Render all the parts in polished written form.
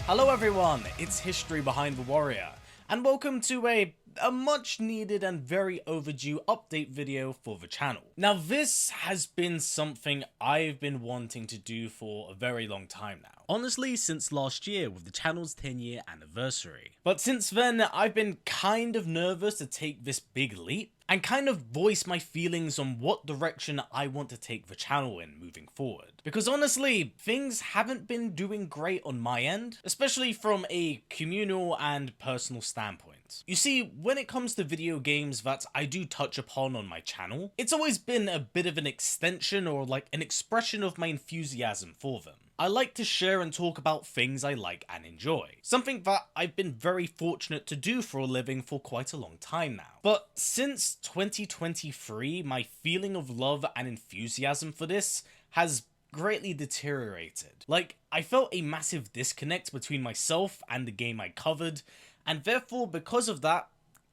Hello everyone, it's History Behind the Warrior, and welcome to a much needed and very overdue update video for the channel. Now this has been something I've been wanting to do for a very long time now. Honestly, since last year with the channel's 10-year anniversary. But since then, I've been kind of nervous to take this big leap and kind of voice my feelings on what direction I want to take the channel in moving forward. Because honestly, things haven't been doing great on my end, especially from a communal and personal standpoint. You see, when it comes to video games that I do touch upon on my channel, it's always been a bit of an extension or like an expression of my enthusiasm for them. I like to share and talk about things I like and enjoy, something that I've been very fortunate to do for a living for quite a long time now. But since 2023, my feeling of love and enthusiasm for this has greatly deteriorated. Like, I felt a massive disconnect between myself and the game I covered, and therefore because of that,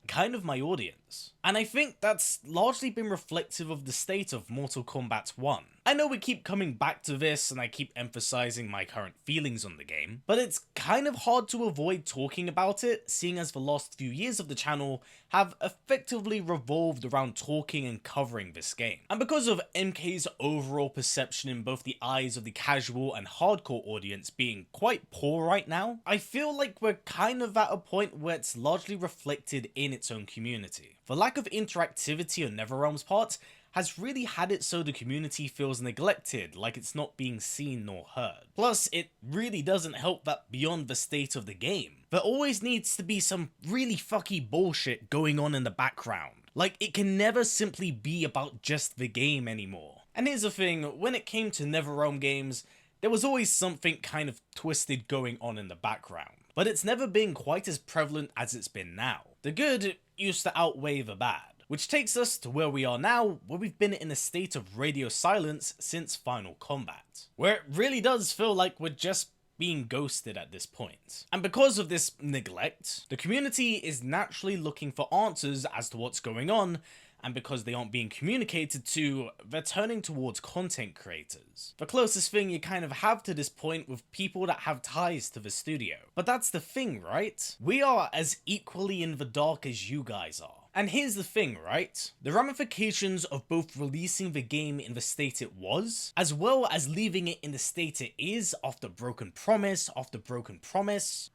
kind of my audience. And I think that's largely been reflective of the state of Mortal Kombat 1. I know we keep coming back to this and I keep emphasizing my current feelings on the game, but it's kind of hard to avoid talking about it, seeing as the last few years of the channel have effectively revolved around talking and covering this game. And because of MK's overall perception in both the eyes of the casual and hardcore audience being quite poor right now, I feel like we're kind of at a point where it's largely reflected in its own community. The lack of interactivity on NetherRealm's part has really had it so the community feels neglected, like it's not being seen nor heard. Plus, it really doesn't help that beyond the state of the game, there always needs to be some really fucky bullshit going on in the background. Like, it can never simply be about just the game anymore. And here's the thing, when it came to NetherRealm games, there was always something kind of twisted going on in the background. But it's never been quite as prevalent as it's been now. The good used to outweigh the bad. Which takes us to where we are now, where we've been in a state of radio silence since Final Kombat. Where it really does feel like we're just being ghosted at this point. And because of this neglect, the community is naturally looking for answers as to what's going on, and because they aren't being communicated to, they're turning towards content creators. The closest thing you kind of have to this point with people that have ties to the studio. But that's the thing, right? We are as equally in the dark as you guys are. And here's the thing, right? The ramifications of both releasing the game in the state it was, as well as leaving it in the state it is after broken promise,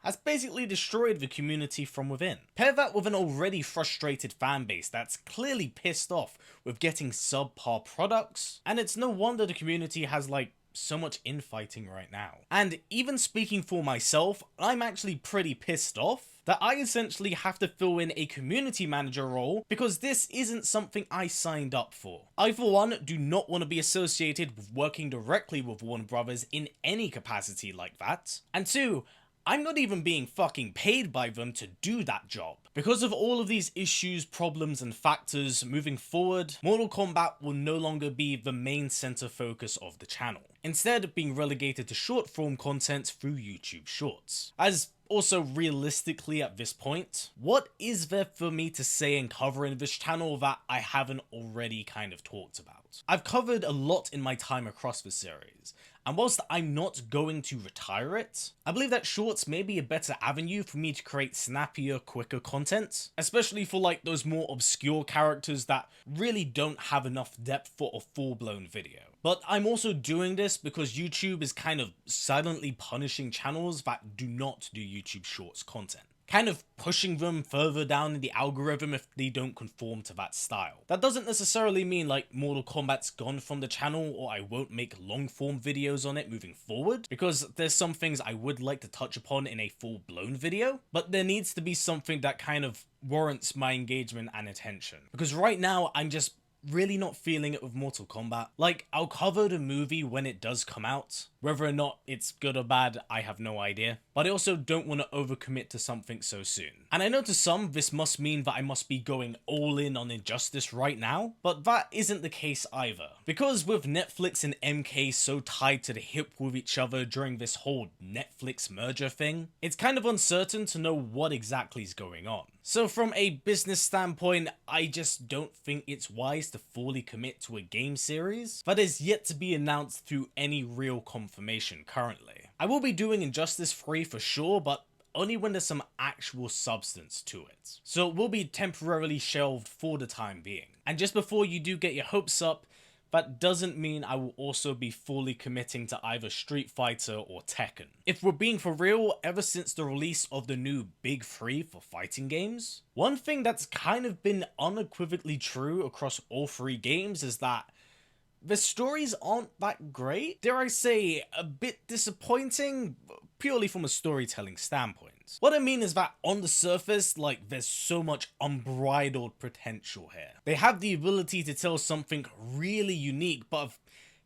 has basically destroyed the community from within. Pair that with an already frustrated fanbase that's clearly pissed off with getting subpar products, and it's no wonder the community has like so much infighting right now. And even speaking for myself, I'm actually pretty pissed off that I essentially have to fill in a community manager role because this isn't something I signed up for. I for one do not want to be associated with working directly with Warner Brothers in any capacity like that. And two, I'm not even being fucking paid by them to do that job. Because of all of these issues, problems, and factors, moving forward, Mortal Kombat will no longer be the main center focus of the channel, instead being relegated to short form content through YouTube Shorts. As also realistically at this point, what is there for me to say and cover in this channel that I haven't already kind of talked about? I've covered a lot in my time across the series, and whilst I'm not going to retire it, I believe that shorts may be a better avenue for me to create snappier, quicker content, especially for like those more obscure characters that really don't have enough depth for a full-blown video. But I'm also doing this because YouTube is kind of silently punishing channels that do not do YouTube Shorts content, kind of pushing them further down in the algorithm if they don't conform to that style. That doesn't necessarily mean like Mortal Kombat's gone from the channel or I won't make long form videos on it moving forward, because there's some things I would like to touch upon in a full-blown video, but there needs to be something that kind of warrants my engagement and attention. Because right now I'm just really not feeling it with Mortal Kombat. Like, I'll cover the movie when it does come out. Whether or not it's good or bad, I have no idea. But I also don't want to overcommit to something so soon. And I know to some, this must mean that I must be going all in on Injustice right now, but that isn't the case either. Because with Netflix and MK so tied to the hip with each other during this whole Netflix merger thing, it's kind of uncertain to know what exactly is going on. So from a business standpoint, I just don't think it's wise to fully commit to a game series that is yet to be announced through any real confirmation currently. I will be doing Injustice 3 for sure, but only when there's some actual substance to it. So it will be temporarily shelved for the time being. And just before you do get your hopes up, that doesn't mean I will also be fully committing to either Street Fighter or Tekken. If we're being for real, ever since the release of the new Big 3 for fighting games, one thing that's kind of been unequivocally true across all 3 games is that the stories aren't that great. Dare I say, a bit disappointing, purely from a storytelling standpoint. What I mean is that on the surface, like, there's so much unbridled potential here. They have the ability to tell something really unique, but have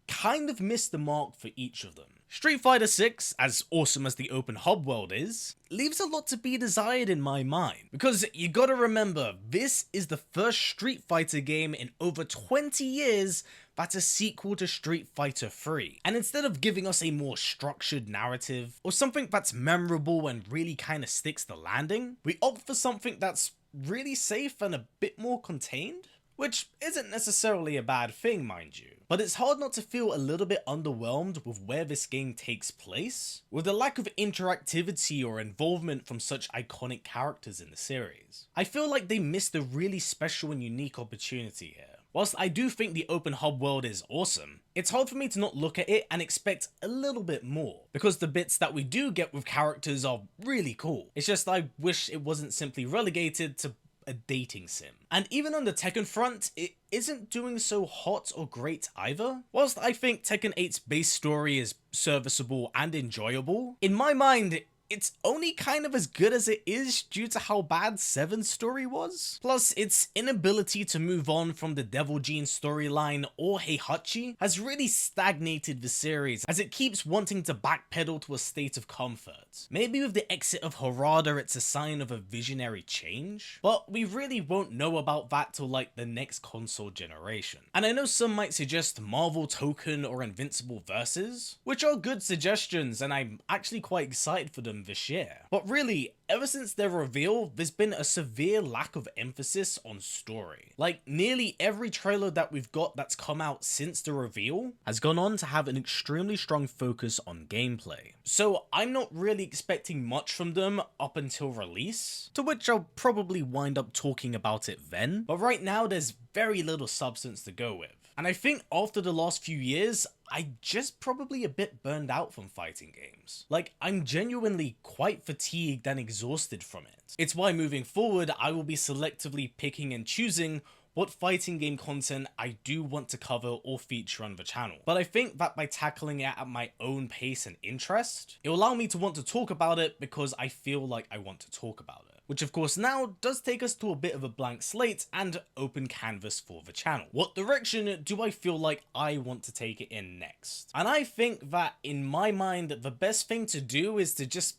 kind of missed the mark for each of them. Street Fighter 6, as awesome as the open hub world is, leaves a lot to be desired in my mind. Because you gotta remember, this is the first Street Fighter game in over 20 years that's a sequel to Street Fighter 3. And instead of giving us a more structured narrative, or something that's memorable and really kinda sticks the landing, we opt for something that's really safe and a bit more contained. Which isn't necessarily a bad thing, mind you. But it's hard not to feel a little bit underwhelmed with where this game takes place, with the lack of interactivity or involvement from such iconic characters in the series. I feel like they missed a really special and unique opportunity here. Whilst I do think the open hub world is awesome, it's hard for me to not look at it and expect a little bit more, because the bits that we do get with characters are really cool. It's just I wish it wasn't simply relegated to a dating sim. And even on the Tekken front, it isn't doing so hot or great either. Whilst I think Tekken 8's base story is serviceable and enjoyable, in my mind, it's only kind of as good as it is due to how bad 7's story was. Plus, its inability to move on from the Devil Gene storyline or Heihachi has really stagnated the series, as it keeps wanting to backpedal to a state of comfort. Maybe with the exit of Harada it's a sign of a visionary change, but we really won't know about that till like the next console generation. And I know some might suggest Marvel Token or Invincible Versus, which are good suggestions and I'm actually quite excited for them this year. But really, ever since their reveal, there's been a severe lack of emphasis on story. Like, nearly every trailer that we've got that's come out since the reveal has gone on to have an extremely strong focus on gameplay. So I'm not really expecting much from them up until release, to which I'll probably wind up talking about it then. But right now, there's very little substance to go with. And I think after the last few years, I'm just probably a bit burned out from fighting games. Like, I'm genuinely quite fatigued and exhausted from it. It's why moving forward, I will be selectively picking and choosing what fighting game content I do want to cover or feature on the channel. But I think that by tackling it at my own pace and interest, it will allow me to want to talk about it because I feel like I want to talk about it. Which of course now does take us to a bit of a blank slate and open canvas for the channel. What direction do I feel like I want to take it in next? And I think that in my mind, the best thing to do is to just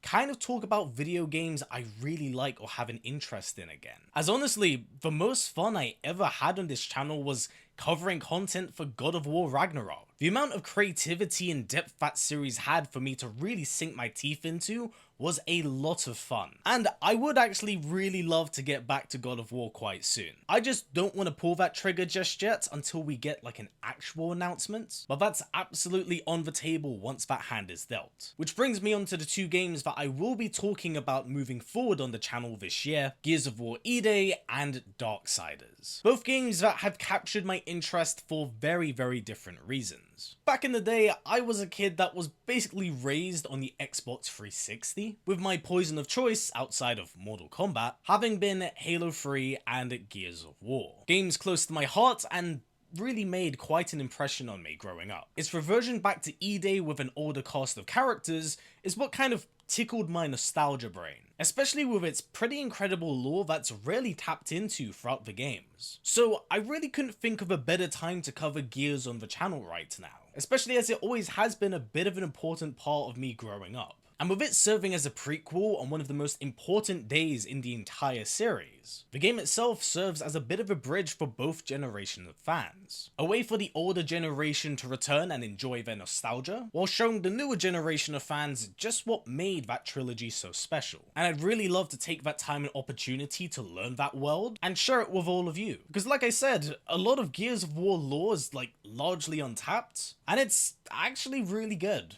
kind of talk about video games I really like or have an interest in again. As honestly, the most fun I ever had on this channel was covering content for God of War Ragnarok. The amount of creativity and depth that series had for me to really sink my teeth into was a lot of fun. And I would actually really love to get back to God of War quite soon. I just don't want to pull that trigger just yet until we get like an actual announcement, but that's absolutely on the table once that hand is dealt. Which brings me on to the 2 games that I will be talking about moving forward on the channel this year, Gears of War E-Day and Darksiders. Both games that have captured my interest for very, very different reasons. Back in the day, I was a kid that was basically raised on the Xbox 360, with my poison of choice outside of Mortal Kombat having been Halo 3 and Gears of War. Games close to my heart and really made quite an impression on me growing up. Its reversion back to E-Day with an older cast of characters is what kind of tickled my nostalgia brain, especially with its pretty incredible lore that's rarely tapped into throughout the games. So I really couldn't think of a better time to cover Gears on the channel right now, especially as it always has been a bit of an important part of me growing up. And with it serving as a prequel on one of the most important days in the entire series, series. The game itself serves as a bit of a bridge for both generations of fans, a way for the older generation to return and enjoy their nostalgia, while showing the newer generation of fans just what made that trilogy so special. And I'd really love to take that time and opportunity to learn that world and share it with all of you, because like I said, a lot of Gears of War lore is like largely untapped, and it's actually really good.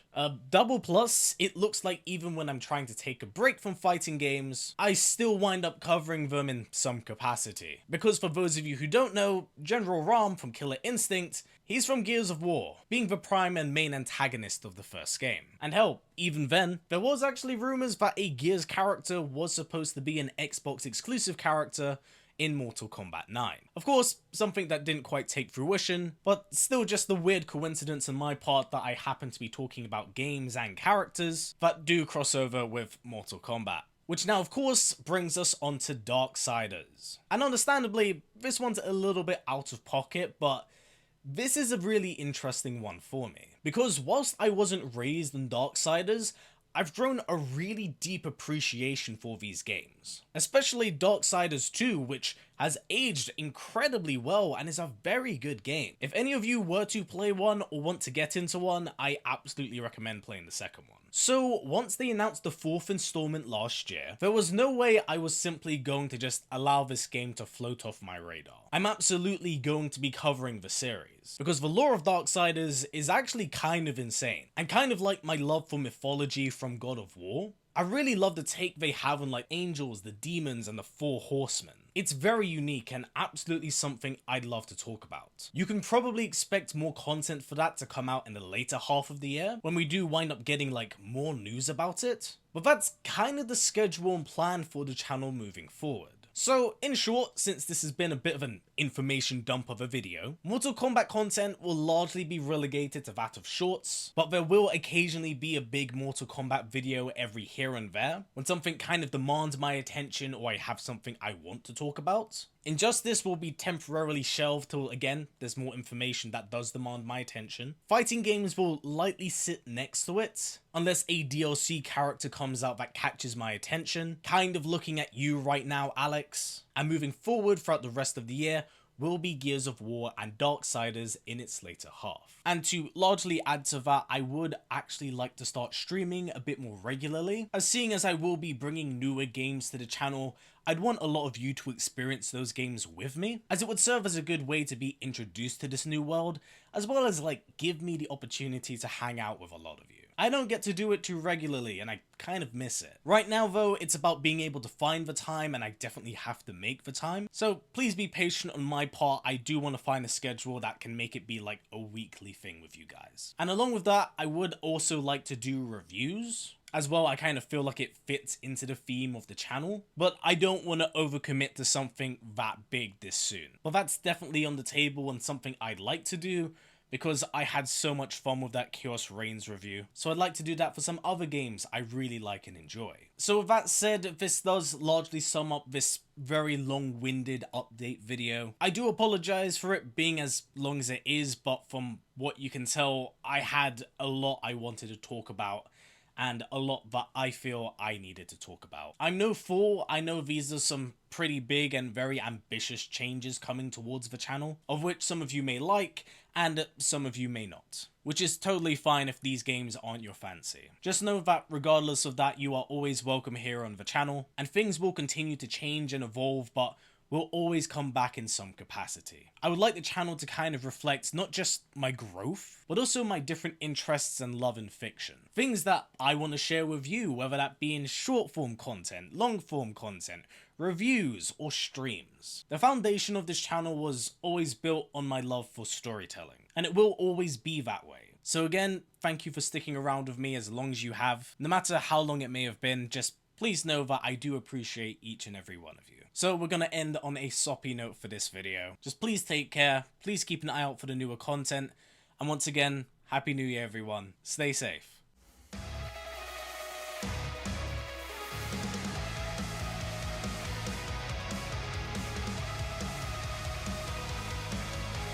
Double plus, it looks like even when I'm trying to take a break from fighting games, I still wind up covering them in some capacity. Because for those of you who don't know, General Ram from Killer Instinct, he's from Gears of War, being the prime and main antagonist of the first game. And hell, even then, there was actually rumors that a Gears character was supposed to be an Xbox exclusive character in Mortal Kombat 9. Of course, something that didn't quite take fruition, but still just a weird coincidence on my part that I happen to be talking about games and characters that do cross over with Mortal Kombat. Which now of course brings us on to Darksiders. And understandably, this one's a little bit out of pocket, but this is a really interesting one for me. Because whilst I wasn't raised in Darksiders, I've grown a really deep appreciation for these games. Especially Darksiders 2, which has aged incredibly well and is a very good game. If any of you were to play one or want to get into one, I absolutely recommend playing the second one. So once they announced the 4th installment last year, there was no way I was simply going to just allow this game to float off my radar. I'm absolutely going to be covering the series, because the lore of Darksiders is actually kind of insane, and kind of like my love for mythology from God of War. I really love the take they have on like angels, the demons, and the 4 horsemen. It's very unique and absolutely something I'd love to talk about. You can probably expect more content for that to come out in the later half of the year, when we do wind up getting like more news about it. But that's kind of the schedule and plan for the channel moving forward. So, in short, since this has been a bit of an information dump of a video, Mortal Kombat content will largely be relegated to that of shorts, but there will occasionally be a big Mortal Kombat video every here and there, when something kind of demands my attention or I have something I want to talk about. Injustice will be temporarily shelved till, again, there's more information that does demand my attention. Fighting games will lightly sit next to it, unless a DLC character comes out that catches my attention, kind of looking at you right now, Alex. And moving forward throughout the rest of the year will be Gears of War and Darksiders in its later half. And to largely add to that, I would actually like to start streaming a bit more regularly, as seeing as I will be bringing newer games to the channel, I'd want a lot of you to experience those games with me, as it would serve as a good way to be introduced to this new world, as well as like give me the opportunity to hang out with a lot of you. I don't get to do it too regularly and I kind of miss it. Right now though, it's about being able to find the time, and I definitely have to make the time. So please be patient on my part. I do want to find a schedule that can make it be like a weekly thing with you guys. And along with that, I would also like to do reviews. As well, I kind of feel like it fits into the theme of the channel, but I don't want to overcommit to something that big this soon. But that's definitely on the table and something I'd like to do, because I had so much fun with that Chaos Reigns review. So I'd like to do that for some other games I really like and enjoy. So with that said, this does largely sum up this very long-winded update video. I do apologize for it being as long as it is, but from what you can tell, I had a lot I wanted to talk about, and a lot that I feel I needed to talk about. I'm no fool, I know these are some pretty big and very ambitious changes coming towards the channel, of which some of you may like, and some of you may not. Which is totally fine if these games aren't your fancy. Just know that regardless of that, you are always welcome here on the channel, and things will continue to change and evolve, but will always come back in some capacity. I would like the channel to kind of reflect not just my growth, but also my different interests and love in fiction. Things that I want to share with you, whether that be in short form content, long form content, reviews, or streams. The foundation of this channel was always built on my love for storytelling, and it will always be that way. So again, thank you for sticking around with me as long as you have. No matter how long it may have been, just please know that I do appreciate each and every one of you. So we're gonna end on a soppy note for this video. Just please take care, please keep an eye out for the newer content, and once again, Happy New Year everyone, stay safe.